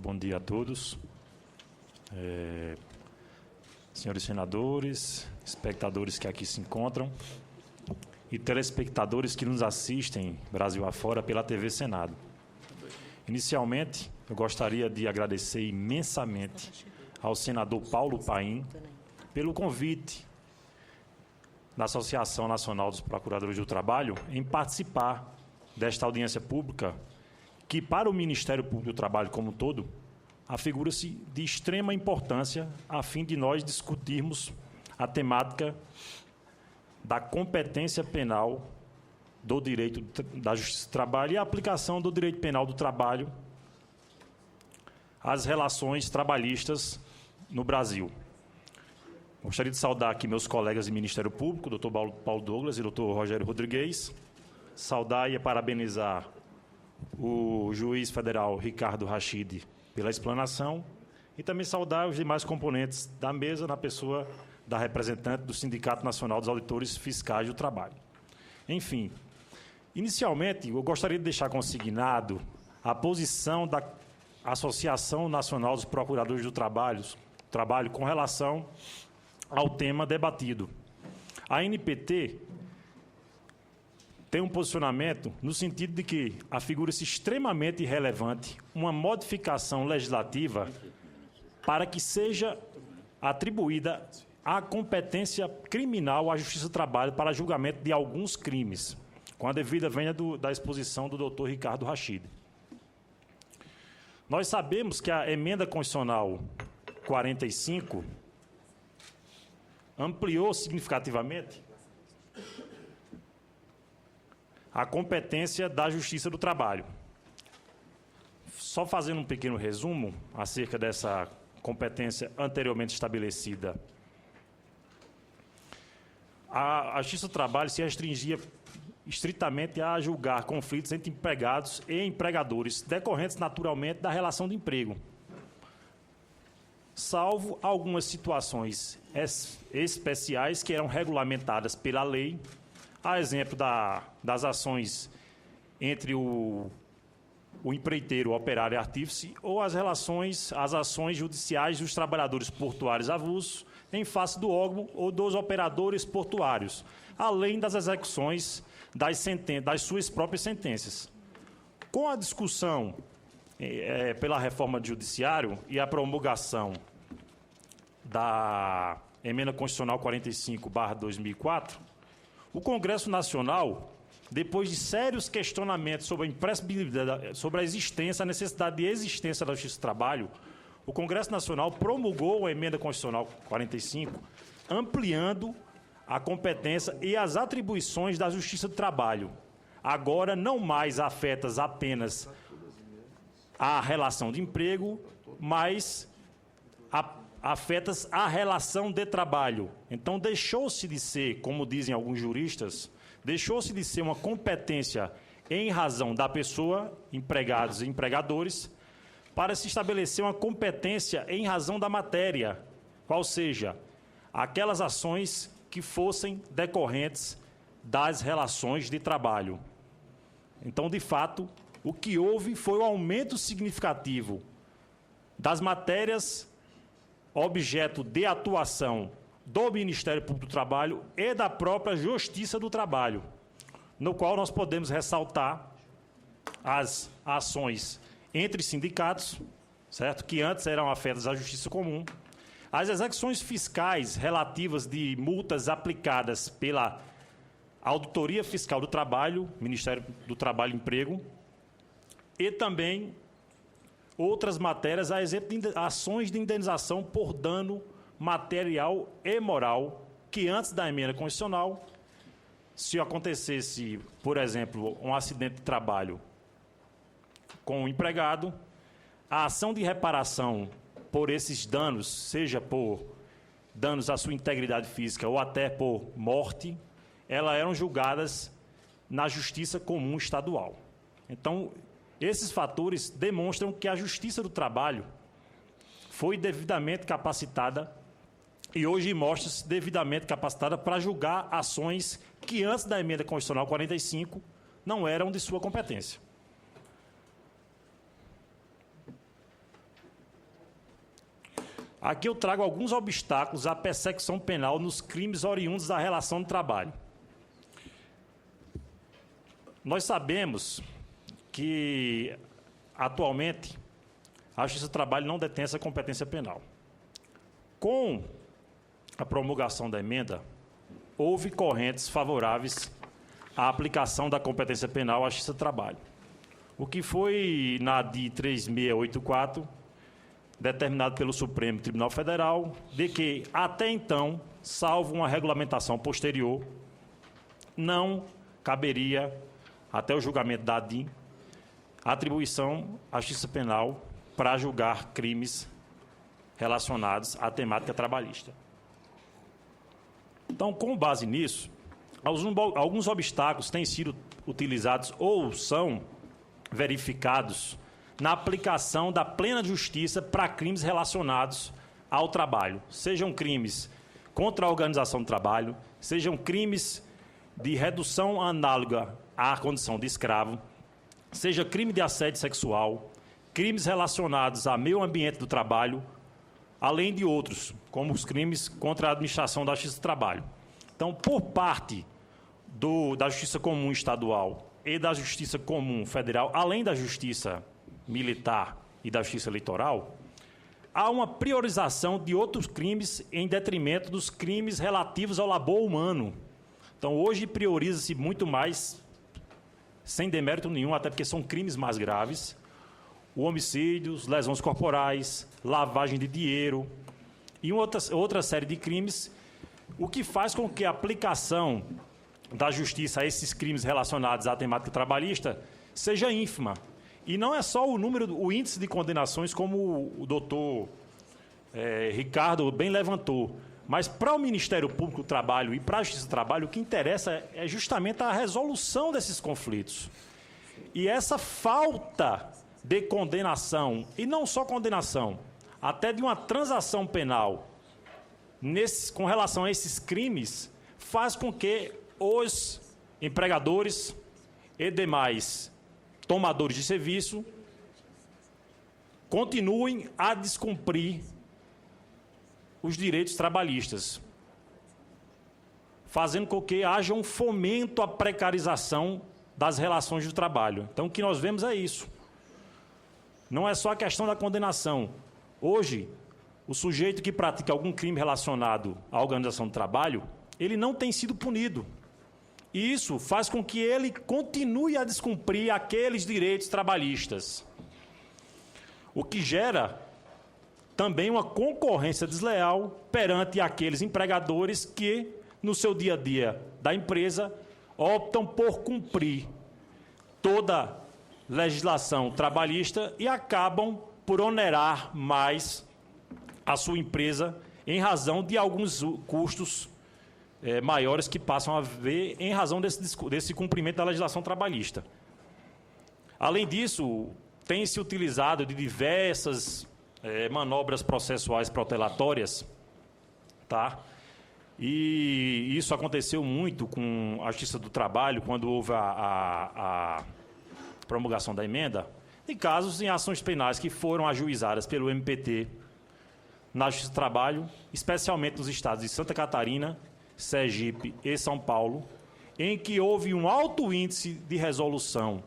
bom dia a todos. Senhores senadores, espectadores que aqui se encontram e telespectadores que nos assistem Brasil afora pela TV Senado. Inicialmente, eu gostaria de agradecer imensamente ao senador Paulo Paim pelo convite da Associação Nacional dos Procuradores do Trabalho em participar desta audiência pública que, para o Ministério Público do Trabalho como um todo, afigura-se de extrema importância a fim de nós discutirmos a temática da competência penal do direito da Justiça do Trabalho e a aplicação do direito penal do trabalho às relações trabalhistas no Brasil. Gostaria de saudar aqui meus colegas do Ministério Público, doutor Paulo Douglas e doutor Rogério Rodrigues, saudar e parabenizar o juiz federal Ricardo Rachid pela explanação e também saudar os demais componentes da mesa na pessoa da representante do Sindicato Nacional dos Auditores Fiscais do Trabalho. Enfim, inicialmente, eu gostaria de deixar consignado a posição da Associação Nacional dos Procuradores do Trabalho com relação ao tema debatido. A ANPT tem um posicionamento no sentido de que afigura-se extremamente relevante uma modificação legislativa para que seja atribuída a competência criminal à Justiça do Trabalho para julgamento de alguns crimes, com a devida vênia da exposição do doutor Ricardo Rachid. Nós sabemos que a emenda constitucional 45 ampliou significativamente a competência da Justiça do Trabalho. Só fazendo um pequeno resumo acerca dessa competência anteriormente estabelecida. A Justiça do Trabalho se restringia estritamente a julgar conflitos entre empregados e empregadores, decorrentes naturalmente da relação de emprego, salvo algumas situações especiais que eram regulamentadas pela lei, a exemplo das ações entre o empreiteiro, o operário e artífice, ou as ações judiciais dos trabalhadores portuários avulsos em face do órgão ou dos operadores portuários, além das execuções das suas próprias sentenças. Com a discussão pela reforma do Judiciário e a promulgação da Emenda Constitucional 45/2004, o Congresso Nacional, depois de sérios questionamentos sobre a imprescindibilidade, sobre a necessidade de existência da Justiça do Trabalho, o Congresso Nacional promulgou a Emenda Constitucional 45, ampliando a competência e as atribuições da Justiça do Trabalho, agora não mais afetas apenas à relação de emprego, mas afetas à relação de trabalho. Então, deixou-se de ser, como dizem alguns juristas, deixou-se de ser uma competência em razão da pessoa, empregados e empregadores, para se estabelecer uma competência em razão da matéria, qual seja, aquelas ações que fossem decorrentes das relações de trabalho. Então, de fato, o que houve foi um aumento significativo das matérias objeto de atuação do Ministério Público do Trabalho e da própria Justiça do Trabalho, no qual nós podemos ressaltar as ações entre sindicatos, certo? Que antes eram afetas à Justiça Comum, as execuções fiscais relativas de multas aplicadas pela Auditoria Fiscal do Trabalho, Ministério do Trabalho e Emprego, e também outras matérias, a exemplo de ações de indenização por dano material e moral, que antes da emenda constitucional, se acontecesse, por exemplo, um acidente de trabalho com o empregado, a ação de reparação por esses danos, seja por danos à sua integridade física ou até por morte, elas eram julgadas na Justiça Comum Estadual. Então, esses fatores demonstram que a Justiça do Trabalho foi devidamente capacitada e hoje mostra-se devidamente capacitada para julgar ações que antes da Emenda Constitucional 45 não eram de sua competência. Aqui eu trago alguns obstáculos à persecução penal nos crimes oriundos da relação de trabalho. Nós sabemos que, atualmente, a Justiça do Trabalho não detém essa competência penal. Com a promulgação da emenda, houve correntes favoráveis à aplicação da competência penal à Justiça do Trabalho, o que foi, na DI 3684, determinado pelo Supremo Tribunal Federal, de que, até então, salvo uma regulamentação posterior, não caberia, até o julgamento da DIN, atribuição à Justiça Penal para julgar crimes relacionados à temática trabalhista. Então, com base nisso, alguns obstáculos têm sido utilizados ou são verificados na aplicação da plena justiça para crimes relacionados ao trabalho, sejam crimes contra a organização do trabalho, sejam crimes de redução análoga à condição de escravo, seja crime de assédio sexual, crimes relacionados ao meio ambiente do trabalho, além de outros, como os crimes contra a administração da Justiça do Trabalho. Então, por parte da Justiça Comum Estadual e da Justiça Comum Federal, além da Justiça Militar e da Justiça Eleitoral, há uma priorização de outros crimes em detrimento dos crimes relativos ao labor humano. Então, hoje prioriza-se muito mais, sem demérito nenhum, até porque são crimes mais graves, o homicídio, lesões corporais, lavagem de dinheiro e outra série de crimes, o que faz com que a aplicação da justiça a esses crimes relacionados à temática trabalhista seja ínfima. E não é só o índice de condenações, como o doutor Ricardo bem levantou, mas para o Ministério Público do Trabalho e para a Justiça do Trabalho, o que interessa é justamente a resolução desses conflitos. E essa falta de condenação, e não só condenação, até de uma transação penal com relação a esses crimes, faz com que os empregadores e demais tomadores de serviço continuem a descumprir os direitos trabalhistas, fazendo com que haja um fomento à precarização das relações de trabalho. Então, o que nós vemos é isso. Não é só a questão da condenação. Hoje, o sujeito que pratica algum crime relacionado à organização do trabalho, ele não tem sido punido. E isso faz com que ele continue a descumprir aqueles direitos trabalhistas, o que gera também uma concorrência desleal perante aqueles empregadores que, no seu dia a dia da empresa, optam por cumprir toda legislação trabalhista e acabam por onerar mais a sua empresa em razão de alguns custos maiores que passam a haver em razão desse cumprimento da legislação trabalhista. Além disso, tem-se utilizado de diversas manobras processuais protelatórias, tá? E isso aconteceu muito com a Justiça do Trabalho, quando houve a promulgação da emenda, de casos em ações penais que foram ajuizadas pelo MPT na Justiça do Trabalho, especialmente nos estados de Santa Catarina, Sergipe e São Paulo, em que houve um alto índice de resolução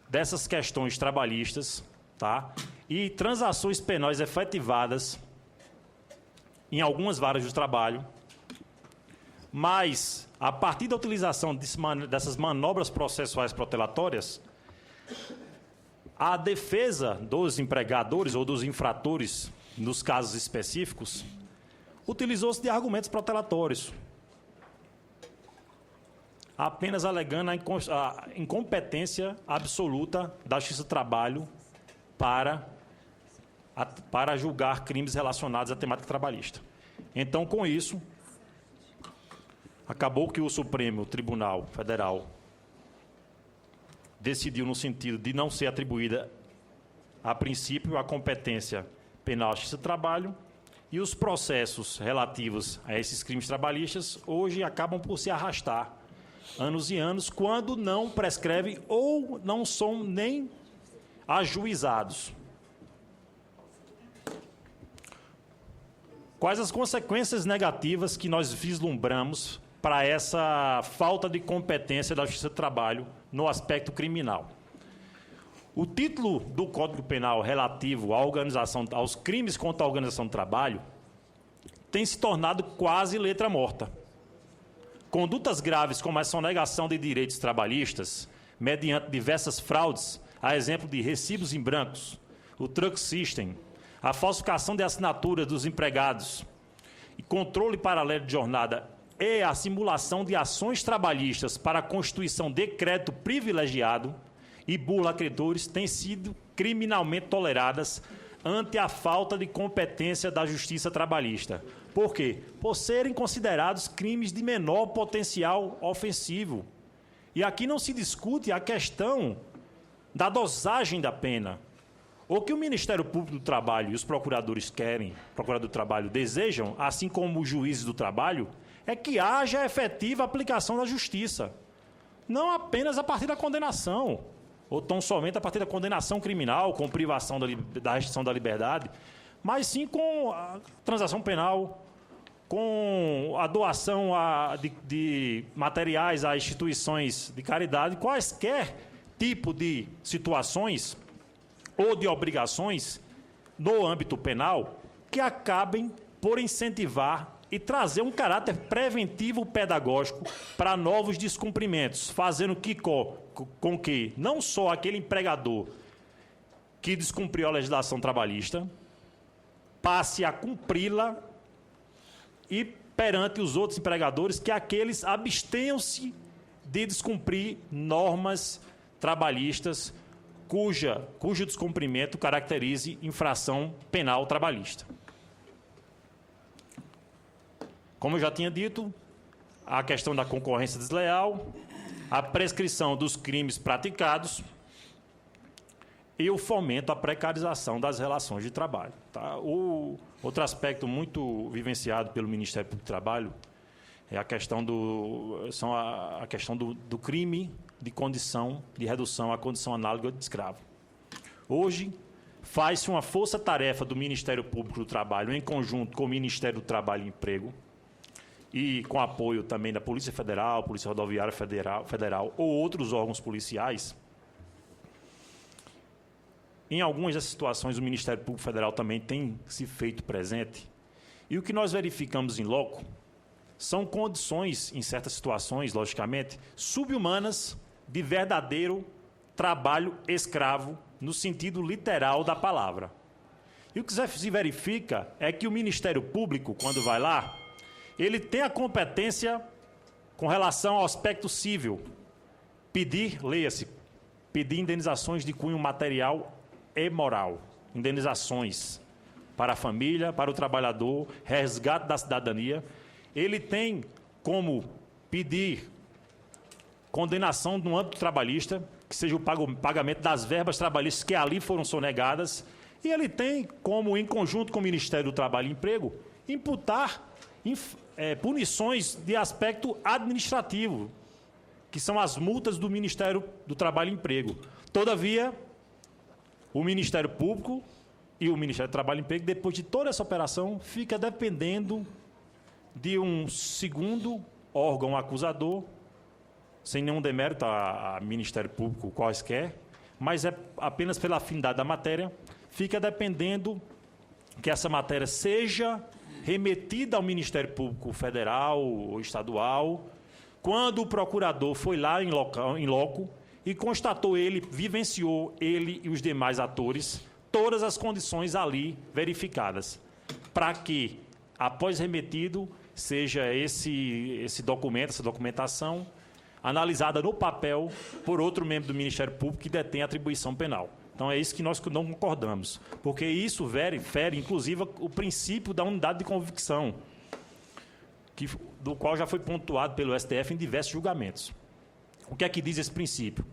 dessas questões trabalhistas, tá? E transações penais efetivadas em algumas varas do trabalho, mas, a partir da utilização dessas manobras processuais protelatórias, a defesa dos empregadores ou dos infratores, nos casos específicos, utilizou-se de argumentos protelatórios, apenas alegando a incompetência absoluta da Justiça do Trabalho para julgar crimes relacionados à temática trabalhista. Então, com isso, acabou que o Supremo Tribunal Federal decidiu no sentido de não ser atribuída, a princípio, a competência penal à Justiça do Trabalho, e os processos relativos a esses crimes trabalhistas hoje acabam por se arrastar anos e anos, quando não prescrevem ou não são nem ajuizados. Quais as consequências negativas que nós vislumbramos para essa falta de competência da Justiça do Trabalho no aspecto criminal? O título do Código Penal relativo aos crimes contra a organização do trabalho tem se tornado quase letra morta. Condutas graves como a sonegação de direitos trabalhistas, mediante diversas fraudes, a exemplo de recibos em brancos, o truck system, a falsificação de assinaturas dos empregados, e controle paralelo de jornada e a simulação de ações trabalhistas para a constituição de crédito privilegiado e burla a credores têm sido criminalmente toleradas ante a falta de competência da Justiça Trabalhista. Por quê? Por serem considerados crimes de menor potencial ofensivo. E aqui não se discute a questão da dosagem da pena. O que o Ministério Público do Trabalho e os procuradores querem, o procurador do trabalho desejam, assim como os juízes do trabalho, é que haja efetiva aplicação da justiça. Não apenas a partir da condenação, ou tão somente a partir da condenação criminal, com privação da restrição da liberdade, mas sim com a transação penal, com a doação de materiais a instituições de caridade, quaisquer tipo de situações ou de obrigações no âmbito penal que acabem por incentivar e trazer um caráter preventivo pedagógico para novos descumprimentos, fazendo com que não só aquele empregador que descumpriu a legislação trabalhista passe a cumpri-la e perante os outros empregadores que aqueles abstenham-se de descumprir normas trabalhistas cujo descumprimento caracterize infração penal trabalhista. Como eu já tinha dito, a questão da concorrência desleal, a prescrição dos crimes praticados e o fomento à precarização das relações de trabalho. Tá? Outro aspecto muito vivenciado pelo Ministério Público do Trabalho é a questão do crime de condição de redução à condição análoga de escravo. Hoje, faz-se uma força-tarefa do Ministério Público do Trabalho, em conjunto com o Ministério do Trabalho e Emprego, e com apoio também da Polícia Federal, Polícia Rodoviária Federal ou outros órgãos policiais. Em algumas das situações, o Ministério Público Federal também tem se feito presente. E o que nós verificamos em loco são condições, em certas situações, logicamente, sub-humanas de verdadeiro trabalho escravo, no sentido literal da palavra. E o que se verifica é que o Ministério Público, quando vai lá, ele tem a competência com relação ao aspecto civil, leia-se, pedir indenizações de cunho material e moral, indenizações para a família, para o trabalhador, resgate da cidadania. Ele tem como pedir condenação no âmbito trabalhista, que seja o pagamento das verbas trabalhistas que ali foram sonegadas, e ele tem como, em conjunto com o Ministério do Trabalho e Emprego, imputar punições de aspecto administrativo, que são as multas do Ministério do Trabalho e Emprego. Todavia, o Ministério Público e o Ministério do Trabalho e Emprego, depois de toda essa operação, fica dependendo de um segundo órgão acusador, sem nenhum demérito a Ministério Público quaisquer, mas é apenas pela afinidade da matéria, fica dependendo que essa matéria seja remetida ao Ministério Público Federal ou estadual, quando o procurador foi lá em loco e constatou vivenciou ele e os demais atores, todas as condições ali verificadas, para que, após remetido, seja esse documento, essa documentação, analisada no papel por outro membro do Ministério Público que detém atribuição penal. Então, é isso que nós não concordamos, porque isso fere, inclusive, o princípio da unidade de convicção, do qual já foi pontuado pelo STF em diversos julgamentos. O que é que diz esse princípio?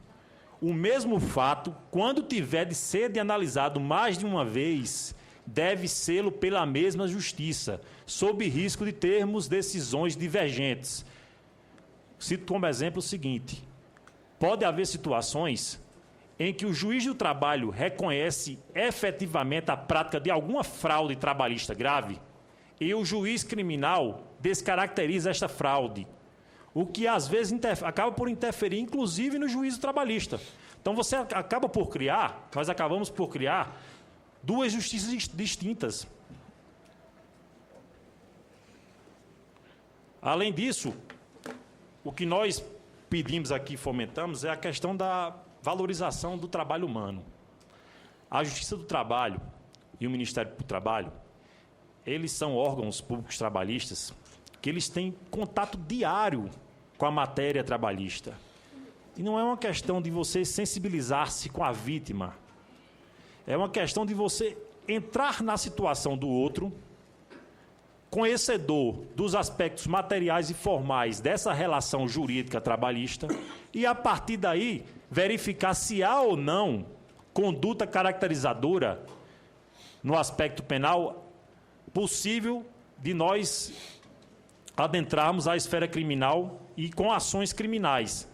O mesmo fato, quando tiver de ser analisado mais de uma vez, deve sê-lo pela mesma justiça, sob risco de termos decisões divergentes. Cito como exemplo o seguinte: pode haver situações em que o juiz do trabalho reconhece efetivamente a prática de alguma fraude trabalhista grave e o juiz criminal descaracteriza esta fraude, o que às vezes acaba por interferir, inclusive, no juízo trabalhista. Então, nós acabamos por criar duas justiças distintas. Além disso, o que nós pedimos aqui, fomentamos, é a questão da valorização do trabalho humano. A Justiça do Trabalho e o Ministério do Trabalho, eles são órgãos públicos trabalhistas que eles têm contato diário com a matéria trabalhista. E não é uma questão de você sensibilizar-se com a vítima. É uma questão de você entrar na situação do outro, conhecedor dos aspectos materiais e formais dessa relação jurídica trabalhista, e, a partir daí, verificar se há ou não conduta caracterizadora no aspecto penal possível de nós adentrarmos a esfera criminal e com ações criminais.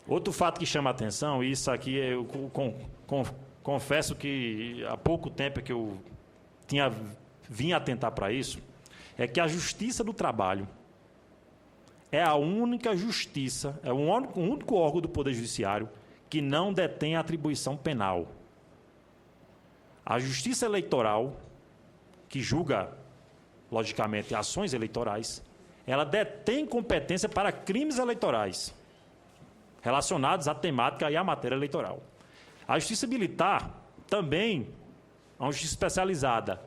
Outro fato que chama a atenção, e isso aqui eu confesso que há pouco tempo que eu vim atentar para isso, é que a Justiça do Trabalho é a única justiça, é o único órgão do Poder Judiciário que não detém atribuição penal. A Justiça Eleitoral, que julga, logicamente, ações eleitorais, ela detém competência para crimes eleitorais relacionados à temática e à matéria eleitoral. A Justiça Militar também é uma justiça especializada.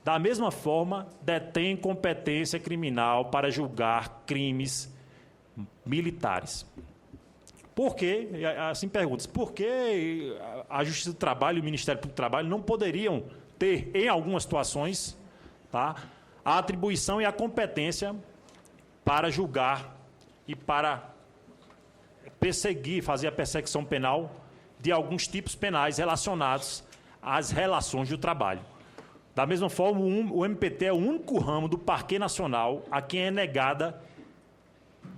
Da mesma forma, detém competência criminal para julgar crimes militares. Por quê? Assim pergunta-se, por que a Justiça do Trabalho e o Ministério Público do Trabalho não poderiam ter, em algumas situações, tá, a atribuição e a competência para julgar e para perseguir, fazer a perseguição penal de alguns tipos penais relacionados às relações do trabalho? Da mesma forma, o MPT é o único ramo do Parquet Nacional a quem é negada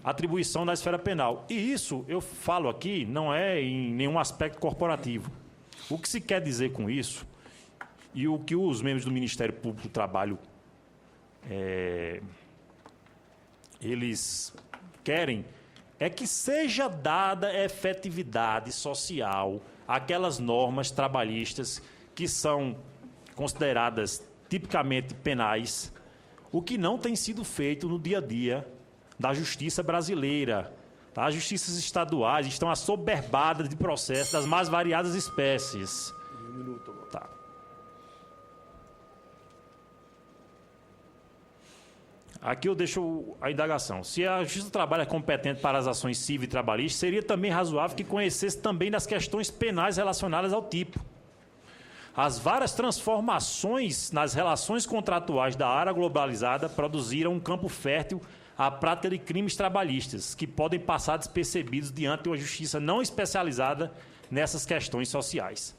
atribuição na esfera penal. E isso, eu falo aqui, não é em nenhum aspecto corporativo. O que se quer dizer com isso, e o que os membros do Ministério Público do Trabalho eles querem, é que seja dada efetividade social àquelas normas trabalhistas que são consideradas tipicamente penais, o que não tem sido feito no dia a dia da justiça brasileira. Tá? As justiças estaduais estão assoberbadas de processos das mais variadas espécies. Tá. Aqui eu deixo a indagação. Se a Justiça do Trabalho é competente para as ações civil e trabalhistas, seria também razoável que conhecesse também das questões penais relacionadas ao tipo. As várias transformações nas relações contratuais da área globalizada produziram um campo fértil à prática de crimes trabalhistas, que podem passar despercebidos diante de uma justiça não especializada nessas questões sociais.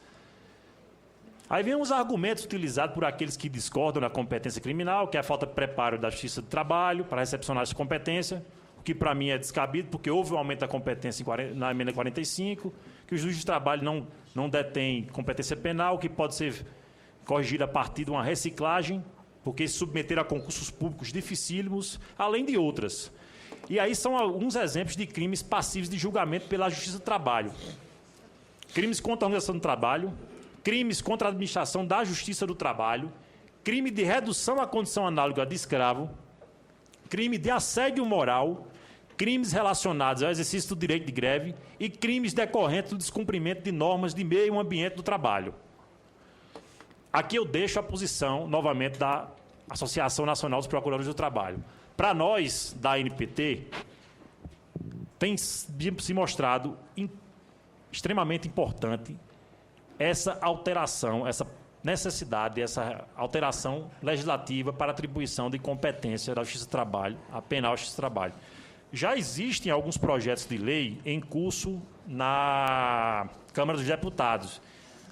Aí vem os argumentos utilizados por aqueles que discordam da competência criminal, que é a falta de preparo da Justiça do Trabalho para recepcionar essa competência, o que para mim é descabido, porque houve um aumento da competência na emenda 45, que o juiz de trabalho não detém competência penal, que pode ser corrigida a partir de uma reciclagem, porque se submeter a concursos públicos dificílimos, além de outras. E aí são alguns exemplos de crimes passíveis de julgamento pela Justiça do Trabalho. Crimes contra a organização do trabalho, crimes contra a administração da Justiça do Trabalho, crime de redução à condição análoga de escravo, crime de assédio moral, crimes relacionados ao exercício do direito de greve e crimes decorrentes do descumprimento de normas de meio ambiente do trabalho. Aqui eu deixo a posição, novamente, da Associação Nacional dos Procuradores do Trabalho. Para nós, da ANPT, tem se mostrado extremamente importante essa alteração, essa necessidade, essa alteração legislativa para atribuição de competência da Justiça do Trabalho, a penal Justiça do Trabalho. Já existem alguns projetos de lei em curso na Câmara dos Deputados,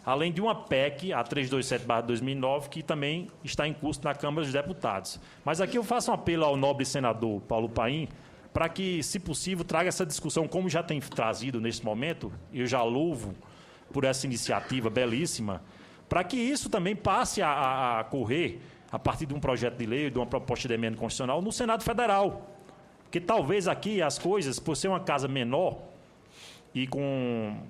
além de uma PEC, a 327/2009, que também está em curso na Câmara dos Deputados. Mas aqui eu faço um apelo ao nobre senador Paulo Paim para que, se possível, traga essa discussão, como já tem trazido nesse momento, e eu já louvo por essa iniciativa belíssima, para que isso também passe a correr a partir de um projeto de lei, de uma proposta de emenda constitucional no Senado Federal. Porque talvez aqui as coisas, por ser uma casa menor e com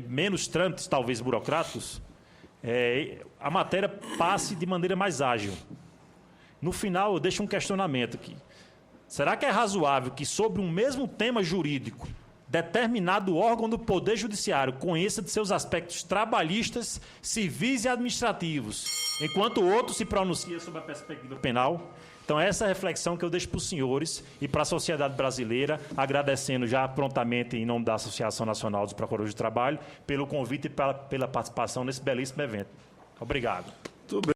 menos trâmites, talvez, burocráticos, a matéria passe de maneira mais ágil. No final, eu deixo um questionamento aqui. Será que é razoável que, sobre um mesmo tema jurídico, determinado órgão do Poder Judiciário conheça de seus aspectos trabalhistas, civis e administrativos, enquanto o outro se pronuncia sobre a perspectiva penal? Então, essa é a reflexão que eu deixo para os senhores e para a sociedade brasileira, agradecendo já prontamente, em nome da Associação Nacional dos Procuradores de Trabalho, pelo convite e pela participação nesse belíssimo evento. Obrigado.